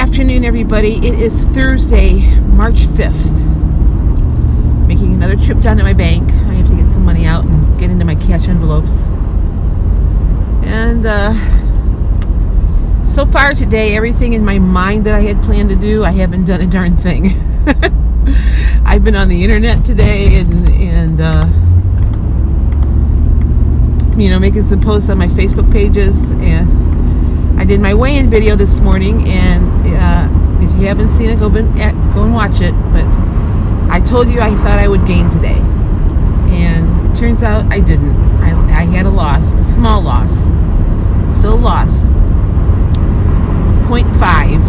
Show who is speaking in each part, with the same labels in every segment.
Speaker 1: afternoon, everybody. It is Thursday, March 5th. Making another trip down to my bank. I have to get some money out and get into my cash envelopes. And so far today, everything in my mind that I had planned to do, I haven't done a darn thing. I've been on the internet today and making some posts on my Facebook pages, and I did my weigh-in video this morning, and if you haven't seen it, go and watch it. But I told you I thought I would gain today, and it turns out I didn't. I had a loss, a small loss, still a loss, 0.5.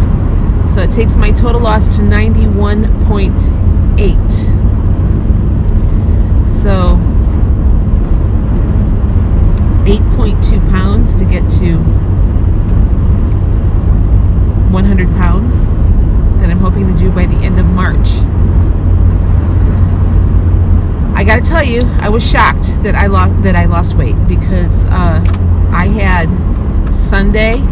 Speaker 1: So it takes my total loss to 91.8. So 8.2 pounds to get to 100 pounds that I'm hoping to do by the end of March. I gotta tell you, I was shocked that I lost weight, because I had Sunday,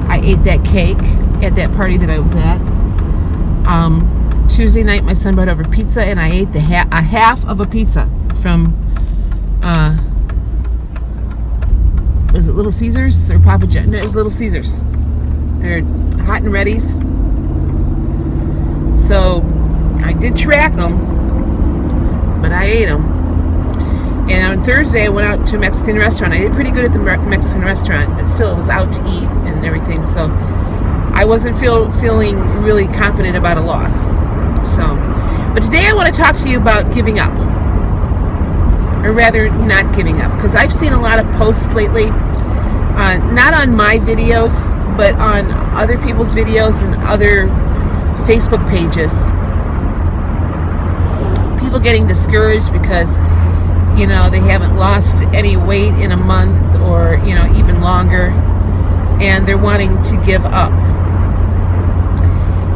Speaker 1: I ate that cake at that party that I was at. Tuesday night, my son brought over pizza, and I ate a half of a pizza from was it Little Caesars or Papa John's? No, it was Little Caesars. They're hot and ready's. So I did track them, but I ate them. And on Thursday, I went out to a Mexican restaurant. I did pretty good at the Mexican restaurant, but still, it was out to eat and everything. So I wasn't feeling really confident about a loss. But today I want to talk to you about giving up, or rather, not giving up, because I've seen a lot of posts lately, not on my videos, but on other people's videos and other Facebook pages. People getting discouraged because, they haven't lost any weight in a month, or, even longer, and they're wanting to give up.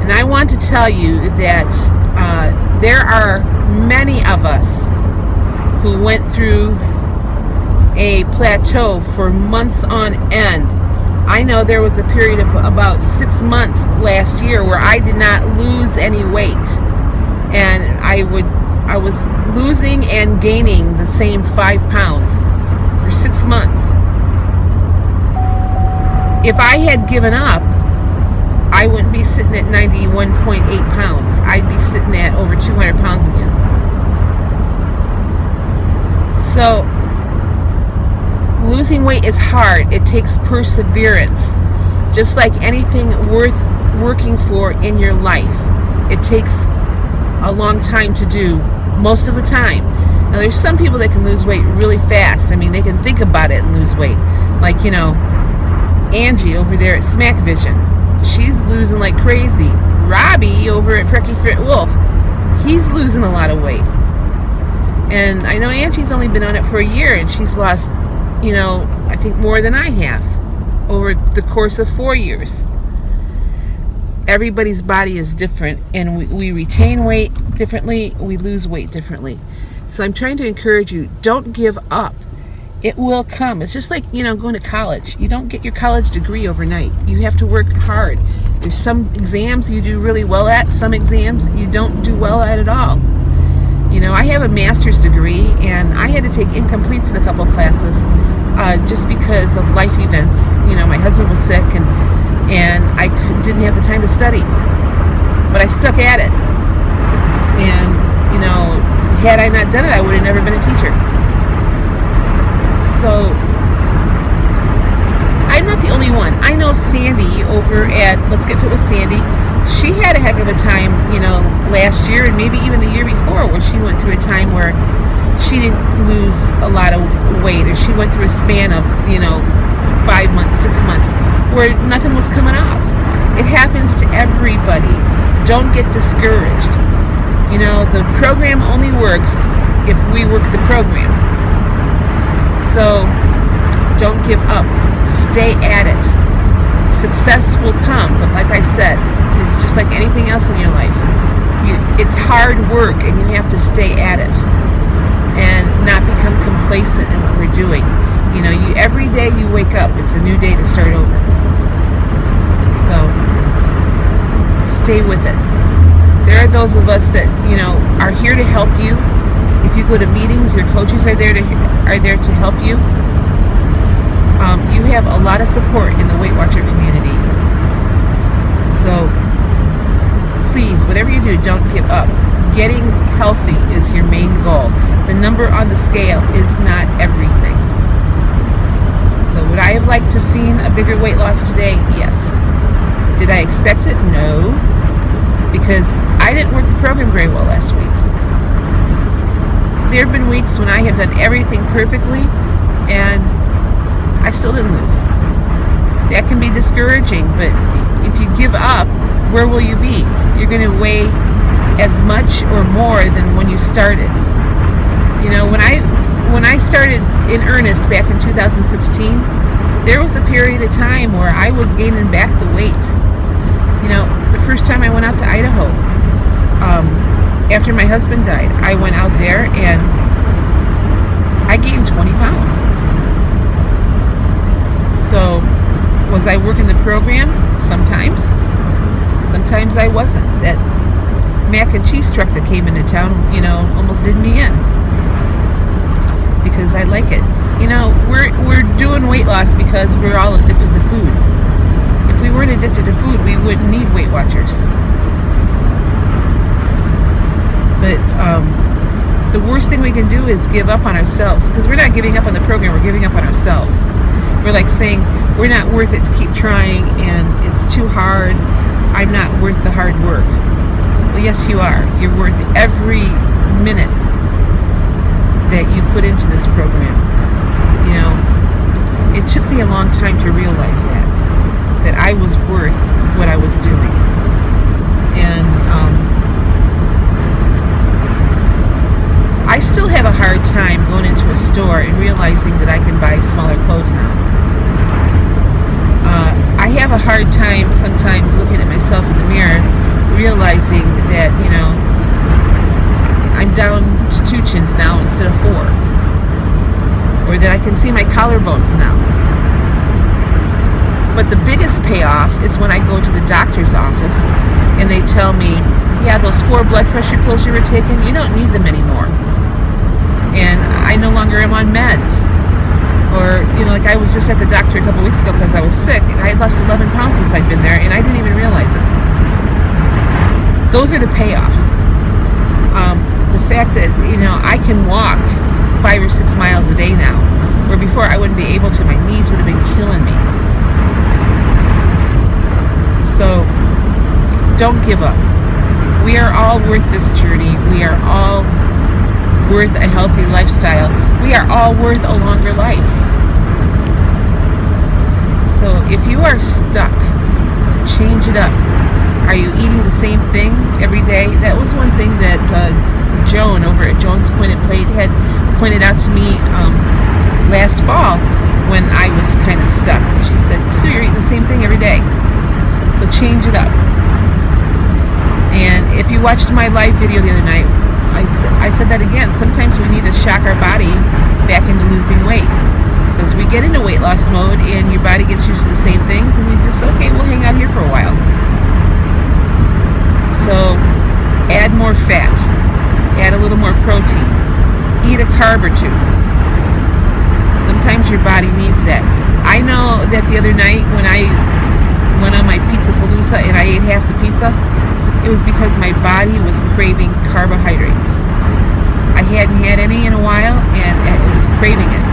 Speaker 1: And I want to tell you that there are many of us who went through a plateau for months on end. I know there was a period of about 6 months last year where I did not lose any weight, and I was losing and gaining the same 5 pounds for 6 months. If I had given up, I wouldn't be sitting at 91.8 pounds. I'd be sitting at over 200 pounds again. So losing weight is hard. It takes perseverance. Just like anything worth working for in your life, it takes a long time to do, most of the time. Now, there's some people that can lose weight really fast. I mean, they can think about it and lose weight. Like, Angie over there at Smack Vision. She's losing like crazy. Robbie over at Frecky Fit Wolf, he's losing a lot of weight. And I know Angie's only been on it for a year, and she's lost, I think more than I have over the course of 4 years. Everybody's body is different, and we retain weight differently, we lose weight differently. So I'm trying to encourage you, don't give up. It will come. It's just like, going to college. You don't get your college degree overnight. You have to work hard. There's some exams you do really well at, some exams you don't do well at all. I have a master's degree, and I had to take incompletes in a couple of classes just because of life events. My husband was sick, and I didn't have the time to study. But I stuck at it. And, had I not done it, I would have never been a teacher. So I'm not the only one. I know Sandy over at Let's Get Fit with Sandy. She had a heck of a time, last year, and maybe even the year before, where she went through a time where she didn't lose a lot of weight, or she went through a span of, 5 months, 6 months, where nothing was coming off. It happens to everybody. Don't get discouraged. The program only works if we work the program. So don't give up. Stay at it. Success will come, but like I said, it's just like anything else in your life. It's hard work, and you have to stay at it and not become complacent in what we're doing. Every day you wake up, it's a new day to start over. So stay with it. There are those of us that, are here to help you. If you go to meetings, your coaches are there to help you. You have a lot of support in the Weight Watcher community. So please, whatever you do, don't give up. Getting healthy is your main goal. The number on the scale is not everything. So would I have liked to seen a bigger weight loss today? Yes. Did I expect it? No. Because I didn't work the program very well last week. There have been weeks when I have done everything perfectly and I still didn't lose. That can be discouraging, but if you give up, where will you be? You're going to weigh as much or more than when you started. When I started in earnest back in 2016, there was a period of time where I was gaining back the weight. The first time I went out to Idaho, after my husband died, I went out there and I gained 20 pounds. So, was I working the program? Sometimes. Sometimes I wasn't. That mac and cheese truck that came into town, almost did me in. Because I like it. We're doing weight loss because we're all addicted to food. If we weren't addicted to food, we wouldn't need Weight Watchers. But the worst thing we can do is give up on ourselves. Because we're not giving up on the program, we're giving up on ourselves. We're like saying, we're not worth it to keep trying, and it's too hard. I'm not worth the hard work. Well, yes, you are. You're worth every minute that you put into this program. It took me a long time to realize that I was worth what I was doing. And I still have a hard time going into a store and realizing that I can buy smaller clothes now. I have a hard time sometimes looking at myself in the mirror, realizing that, I'm down to 2 chins now instead of 4. Or that I can see my collarbones now. But the biggest payoff is when I go to the doctor's office and they tell me, yeah, those 4 blood pressure pills you were taking, you don't need them anymore. And I no longer am on meds. Or, like I was just at the doctor a couple weeks ago because I was sick and I had lost 11 pounds since I'd been there and I didn't even realize it. Those are the payoffs. The fact that, I can walk 5 or 6 miles a day now, where before I wouldn't be able to. My knees would have been killing me. So, don't give up. We are all worth this journey. We are all worth a healthy lifestyle. We are all worth a longer life. So, if you are stuck, change it up. Are you eating the same thing every day? That was one thing that Joan over at Joan's Pointed Plate had pointed out to me last fall when I was kind of stuck. She said, "Sue, you're eating the same thing every day. So change it up." And if you watched my live video the other night, I said that again. Sometimes we need to shock our body back into losing weight. Because we get into weight loss mode and your body gets used to the same things and you just, okay, we'll hang out here for a while. So add more fat. Add a little more protein. Eat a carb or 2. Sometimes your body needs that. I know that the other night when I went on my pizza palooza and I ate half the pizza, it was because my body was craving carbohydrates. I hadn't had any in a while and it was craving it.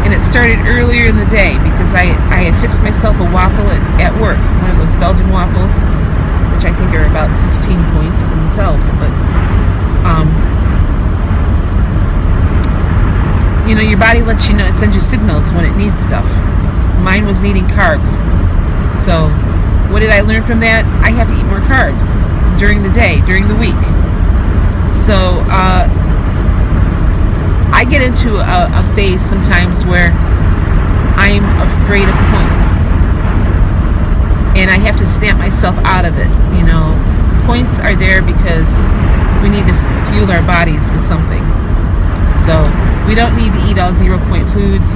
Speaker 1: And it started earlier in the day because I had fixed myself a waffle at work, one of those Belgian waffles, which I think are about 16 points themselves, but your body lets you know, it sends you signals when it needs stuff. Mine was needing carbs. So what did I learn from that? I have to eat more carbs during the day, during the week. So I get into a phase sometimes where I'm afraid of points. And I have to snap myself out of it. The points are there because we need to fuel our bodies with something. So we don't need to eat all 0-point foods.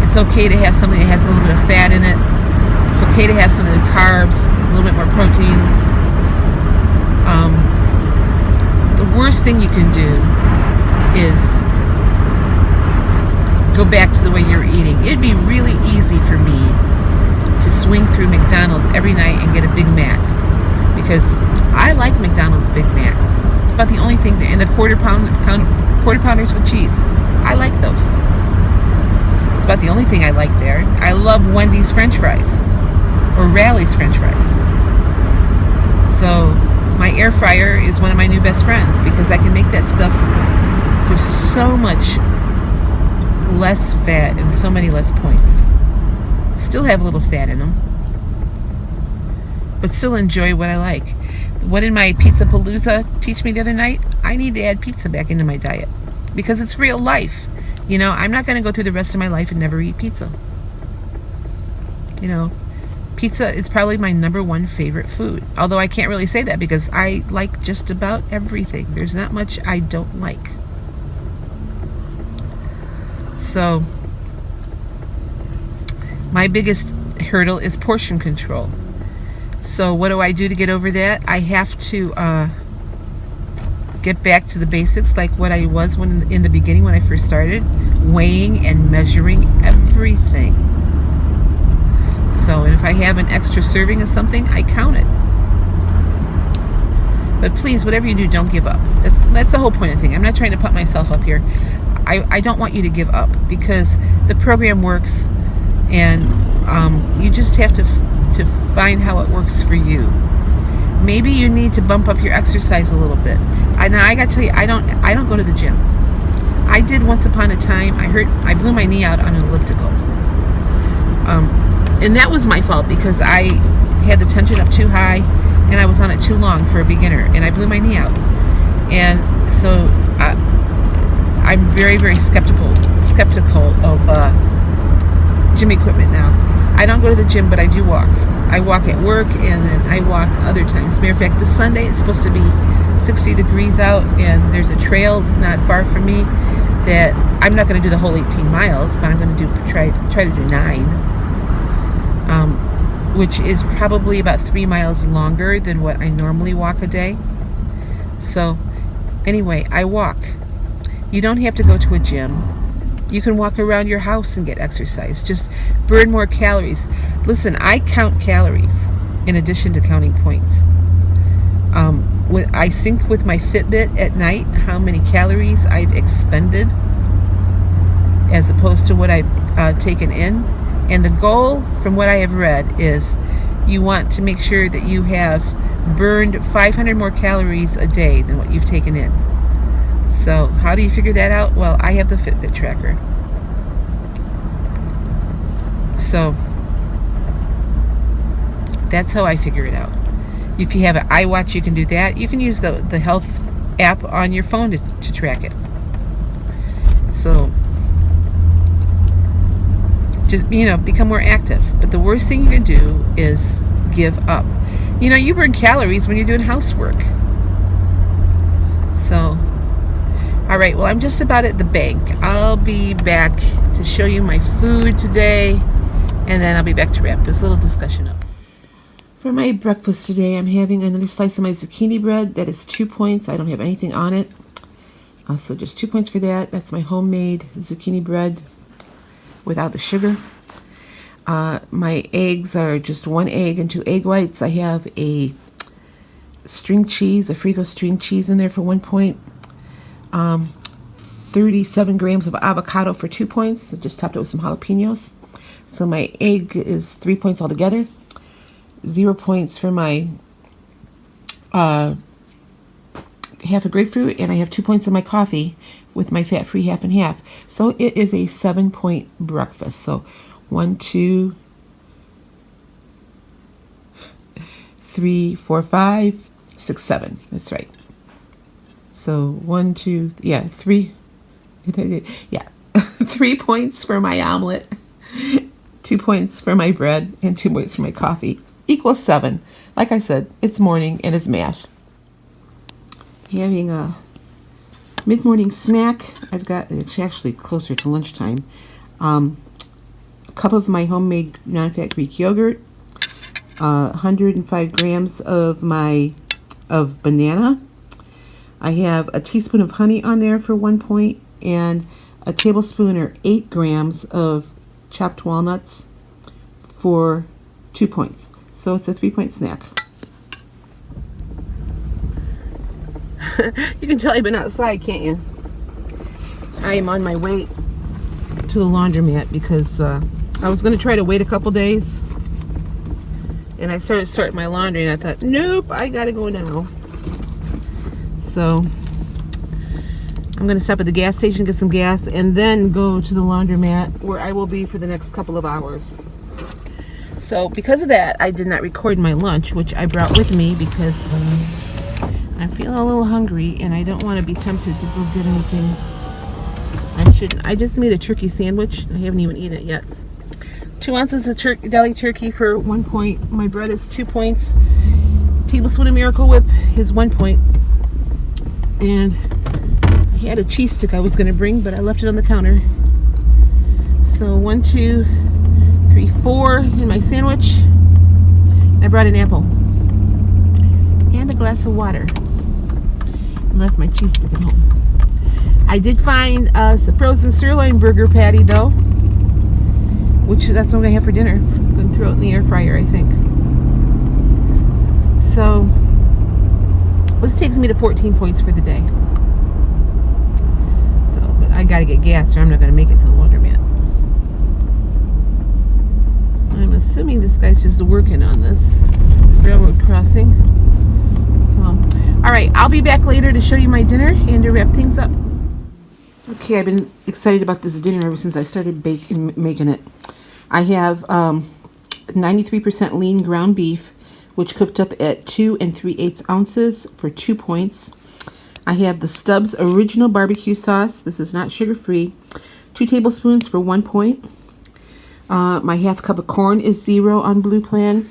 Speaker 1: It's okay to have something that has a little bit of fat in it. It's okay to have some of the carbs, a little bit more protein. worst thing you can do is go back to the way you were eating. It'd be really easy for me to swing through McDonald's every night and get a Big Mac, because I like McDonald's Big Macs. It's about the only thing there. And the quarter pounders with cheese, I like those. It's about the only thing I like there. I love Wendy's French fries, or Rally's French fries. So my air fryer is one of my new best friends, because I can make that stuff for so much less fat and so many less points. Still have a little fat in them, but still enjoy what I like. What did my Pizza Palooza teach me the other night? I need to add pizza back into my diet, because it's real life. You know, I'm not going to go through the rest of my life and never eat pizza. You know, pizza is probably my number one favorite food. Although I can't really say that, because I like just about everything. There's not much I don't like. So, my biggest hurdle is portion control. So what do I do to get over that? I have to get back to the basics, like what I was in the beginning when I first started, weighing and measuring everything. So, and if I have an extra serving of something, I count it. But please, whatever you do, don't give up. That's the whole point of the thing. I'm not trying to put myself up here. I don't want you to give up, because the program works, and you just have to find how it works for you. Maybe you need to bump up your exercise a little bit. Now I got to tell you, I don't go to the gym. I did once upon a time. I blew my knee out on an elliptical, and that was my fault, because I had the tension up too high and I was on it too long for a beginner, and I blew my knee out. And so I'm very, very skeptical of gym equipment now. I don't go to the gym, but I do walk. I walk at work, and then I walk other times. As a matter of fact, this Sunday it's supposed to be 60 degrees out, and there's a trail not far from me that I'm not going to do the whole 18 miles, but I'm going to try to do 9, which is probably about 3 miles longer than what I normally walk a day. So anyway, I walk. You don't have to go to a gym. You can walk around your house and get exercise. Just burn more calories. Listen, I count calories in addition to counting points. I sync with my Fitbit at night how many calories I've expended as opposed to what I've taken in. And the goal, from what I have read, is you want to make sure that you have burned 500 more calories a day than what you've taken in. So how do you figure that out? Well, I have the Fitbit tracker. So that's how I figure it out. If you have an iWatch, you can do that. You can use the health app on your phone to track it. So just, become more active. But the worst thing you can do is give up. You burn calories when you're doing housework. So, all right, well, I'm just about at the bank. I'll be back to show you my food today, and then I'll be back to wrap this little discussion up. For my breakfast today, I'm having another slice of my zucchini bread. That is 2 points. I don't have anything on it. So just 2 points for that. That's my homemade zucchini bread without the sugar. My eggs are just 1 egg and 2 egg whites. I have a string cheese, a Frigo string cheese in there for 1 point. 37 grams of avocado for 2 points. I just topped it with some jalapenos. So my egg is 3 points altogether. 0 points for my half a grapefruit, and I have 2 points in my coffee with my fat-free half and half. So it is a 7-point breakfast. So 1, 2, 3, 4, 5, 6, 7. That's right. So 1, 2, 3. Yeah, 3 points for my omelet, 2 points for my bread, and 2 points for my coffee. Equals 7. Like I said, it's morning and it's math. Having a mid-morning snack. It's actually closer to lunchtime. A cup of my homemade non-fat Greek yogurt, 105 grams of banana, I have a teaspoon of honey on there for 1 point, and a tablespoon or 8 grams of chopped walnuts for 2 points. So it's a 3-point snack. You can tell I've been outside, can't you? I am on my way to the laundromat because I was going to try to wait a couple days, and I started sorting my laundry, and I thought, nope, I gotta go now. So I'm going to stop at the gas station, get some gas, and then go to the laundromat, where I will be for the next couple of hours. So because of that, I did not record my lunch, which I brought with me because I'm feeling a little hungry and I don't want to be tempted to go get anything I shouldn't. I just made a turkey sandwich. I haven't even eaten it yet. 2 ounces of deli turkey for 1 point. My bread is 2 points. Tablespoon of Miracle Whip is 1 point. And I had a cheese stick I was going to bring, but I left it on the counter. So 1, 2, 3, 4 in my sandwich. I brought an apple and a glass of water. I left my cheese stick at home. I did find a frozen sirloin burger patty though, which that's what I'm going to have for dinner. I'm going to throw it in the air fryer, I think. So this takes me to 14 points for the day. So, but I got to get gas or I'm not going to make it to the laundromat. I'm assuming this guy's just working on this railroad crossing. So, all right, I'll be back later to show you my dinner and to wrap things up. Okay, I've been excited about this dinner ever since I started making it. I have 93% lean ground beef, which cooked up at 2 3/8 ounces for 2 points. I have the Stubbs original barbecue sauce. This is not sugar-free. 2 tablespoons for 1 point. My half cup of corn is 0 on Blue Plan.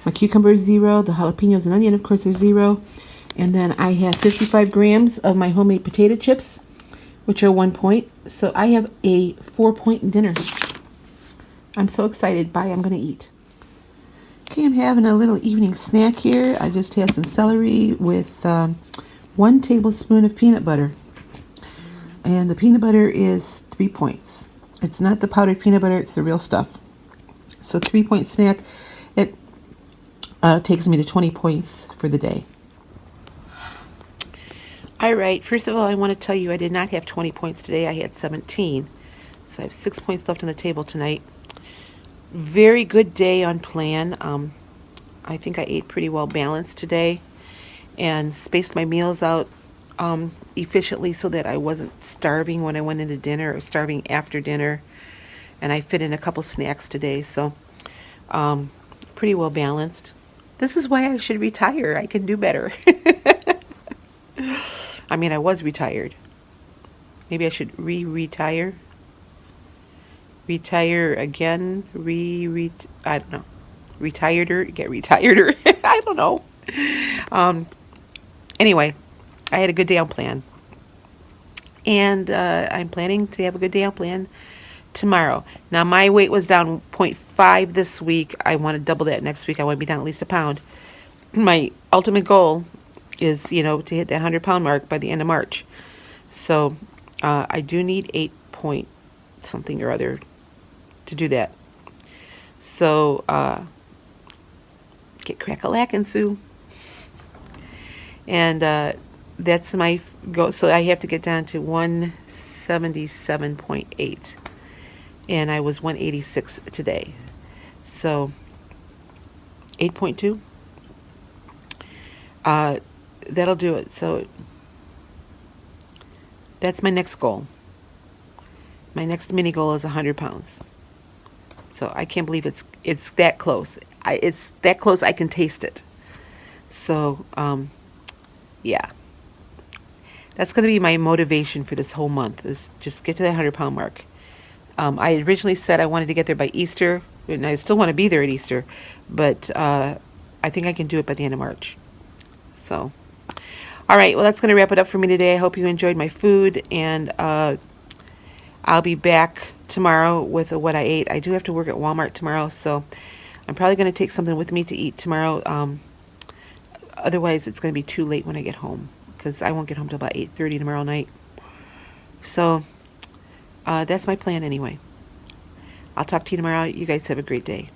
Speaker 1: My cucumber is 0. The jalapenos and onion, of course, are 0. And then I have 55 grams of my homemade potato chips, which are 1 point. So I have a 4-point dinner. I'm so excited. Bye, I'm going to eat. Okay, I'm having a little evening snack here. I just had some celery with 1 tablespoon of peanut butter. And the peanut butter is 3 points. It's not the powdered peanut butter, it's the real stuff. So 3-point snack. It takes me to 20 points for the day. All right, first of all, I want to tell you I did not have 20 points today. I had 17. So I have 6 points left on the table tonight. Very good day on plan. I think I ate pretty well balanced today and spaced my meals out efficiently so that I wasn't starving when I went into dinner or starving after dinner. And I fit in a couple snacks today, so pretty well balanced. This is why I should retire. I can do better. I mean, I was retired. Maybe I should retire. Retire again. I don't know. Retired get retired. I don't know. Anyway, I had a good day on plan. And I'm planning to have a good day on plan tomorrow. Now, my weight was down 0.5 this week. I want to double that next week. I want to be down at least a pound. My ultimate goal is, to hit that 100-pound mark by the end of March. So I do need 8 point something or other to do that. So get crack-a-lackin', Sue. And that's my goal. So I have to get down to 177.8. And I was 186 today. So 8.2. That'll do it. So that's my next goal. My next mini goal is 100 pounds. So I can't believe it's that close. It's that close I can taste it. So yeah. That's going to be my motivation for this whole month, is just get to that 100-pound mark. I originally said I wanted to get there by Easter, and I still want to be there at Easter, but I think I can do it by the end of March. So, all right, well, that's going to wrap it up for me today. I hope you enjoyed my food, and I'll be back tomorrow with what I ate. I do have to work at Walmart tomorrow, so I'm probably going to take something with me to eat tomorrow. Otherwise, it's going to be too late when I get home. because I won't get home till about 8:30 tomorrow night. So that's my plan anyway. I'll talk to you tomorrow. You guys have a great day.